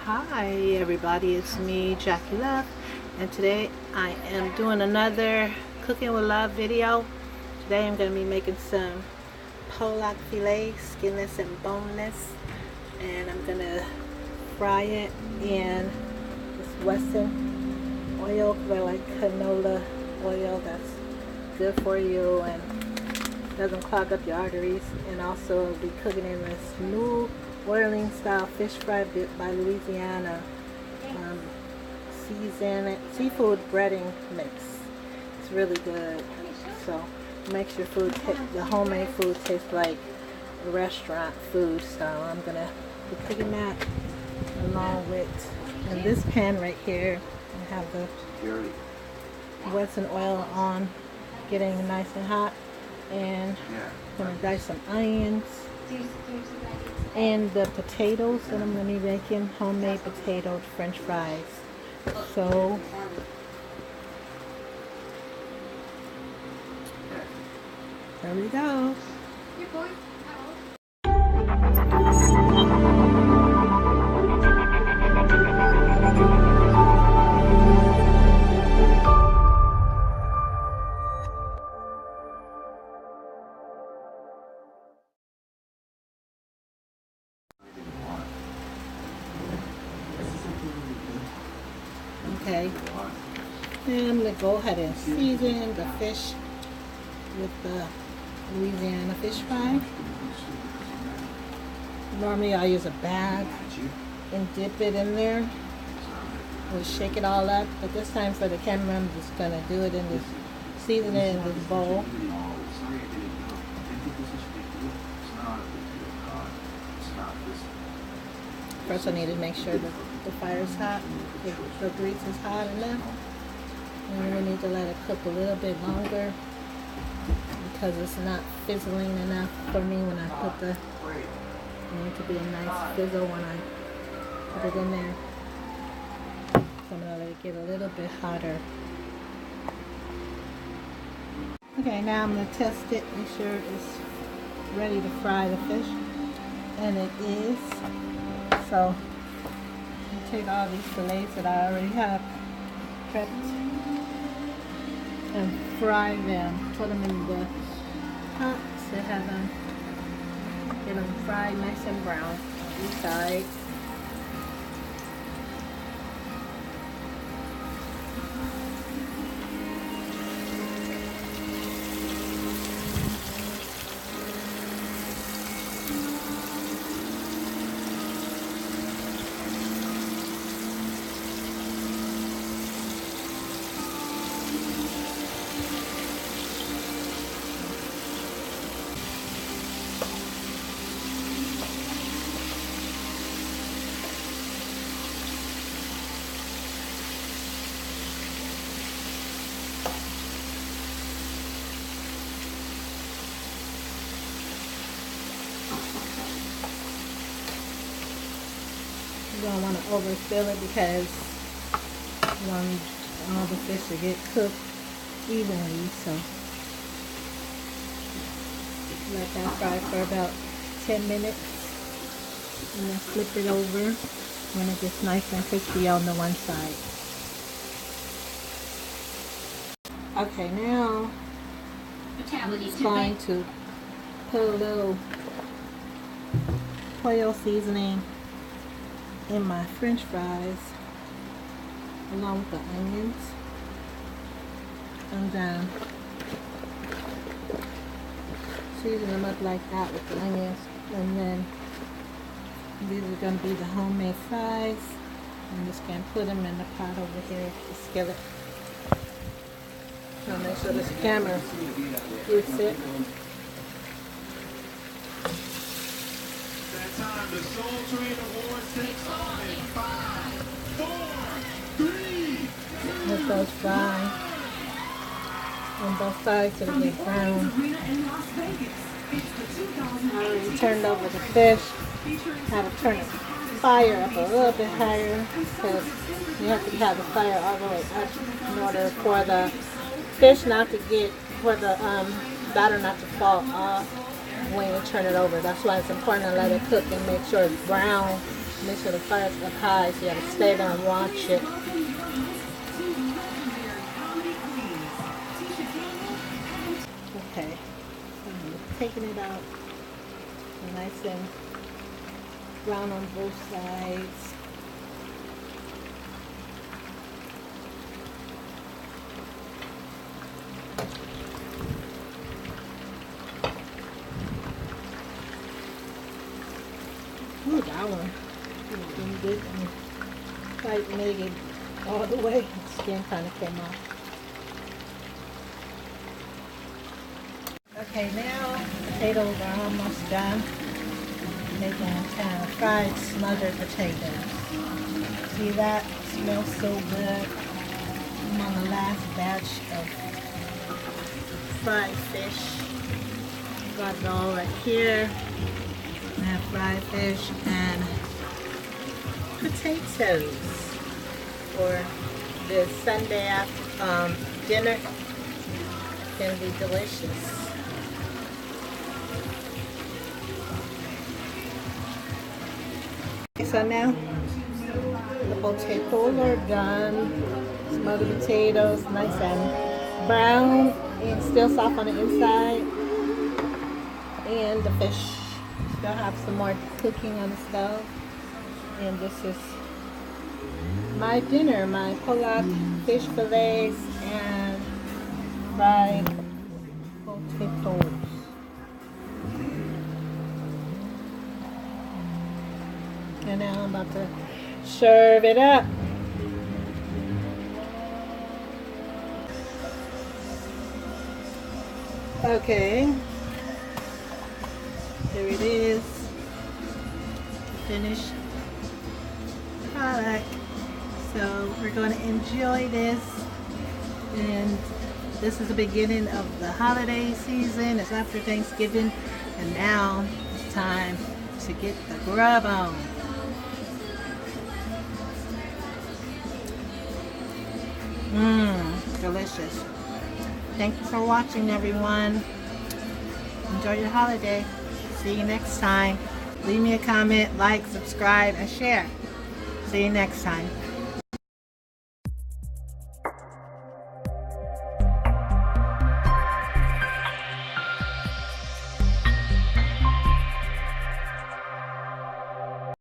Hi everybody, it's me, Jackie Love, and today I am doing another cooking with love video. Today I'm going to be making some Pollock filet, skinless and boneless, and I'm going to fry it in this Western oil because I like canola oil. That's good for you and doesn't clog up your arteries. And also I'll be cooking in this New Orleans style fish fry by Louisiana seafood breading mix. It's really good. So it makes your food, the homemade food, taste like restaurant food. So I'm gonna be cooking that along with, in this pan right here, I have the Western oil on, getting nice and hot, and I'm gonna dice some onions and the potatoes that I'm going to be making, homemade potato French fries. So there we go. Okay, and I'm going to go ahead and season the fish with the Louisiana fish fry. Normally I use a bag and dip it in there. We'll shake it all up, but this time for the camera I'm just going to do it in this, season it in this bowl. First I need to make sure that the fire is hot, the grease is hot enough, and we need to let it cook a little bit longer because it's not fizzling enough for me when I put the, it needs to be a nice fizzle when I put it in there. So I'm going to let it get a little bit hotter. Okay, now I'm going to test it, make sure it's ready to fry the fish, and it is. So I take all these fillets that I already have prepped and fry them. Put them in the pot to have them, get them fried nice and brown on each side. You don't want to overfill it because you want all the fish to get cooked evenly. So let that fry for about 10 minutes and then flip it over when it gets nice and crispy on the one side. Okay, now I'm just going to put a little oil seasoning in my French fries along with the onions, and then season them up like that with the onions, and then these are going to be the homemade fries. I'm just going to put them in the pot over here, the skillet. So make sure this camera gets it. Time the Soul Train Awards takes on in 5, 4, 3. Let those fry on both sides so they get brown. I already turned over the fish. Had to turn the fire up a little bit higher because you have to have the fire all the way up in order for the fish not to get, for the batter not to fall off when you turn it over. That's why it's important to let it cook and make sure it's brown Make sure the fire's up high, so you gotta stay there and watch it. Okay, I'm taking it out. Nice and brown on both sides. Ooh, that one didn't get quite make it all the way. The skin kind of came off. Okay, now potatoes are almost done. Making kind of fried smothered potatoes. See that? Smells so good. I'm on the last batch of fried fish. Got it all right here. I have fried fish and potatoes for the Sunday after dinner. It's gonna be delicious. So now the potatoes are done. Smothered potatoes, nice and brown and still soft on the inside. And the fish still have some more cooking on the stove. And this is my dinner, my Pollock fish fillets and fried potatoes. And now I'm about to serve it up. Okay, here it is, finished product. So we're going to enjoy this, and this is the beginning of the holiday season. It's after Thanksgiving, and now it's time to get the grub on. Delicious. Thank you for watching, everyone. Enjoy your holiday. See you next time. Leave me a comment, like, subscribe, and share. See you next time.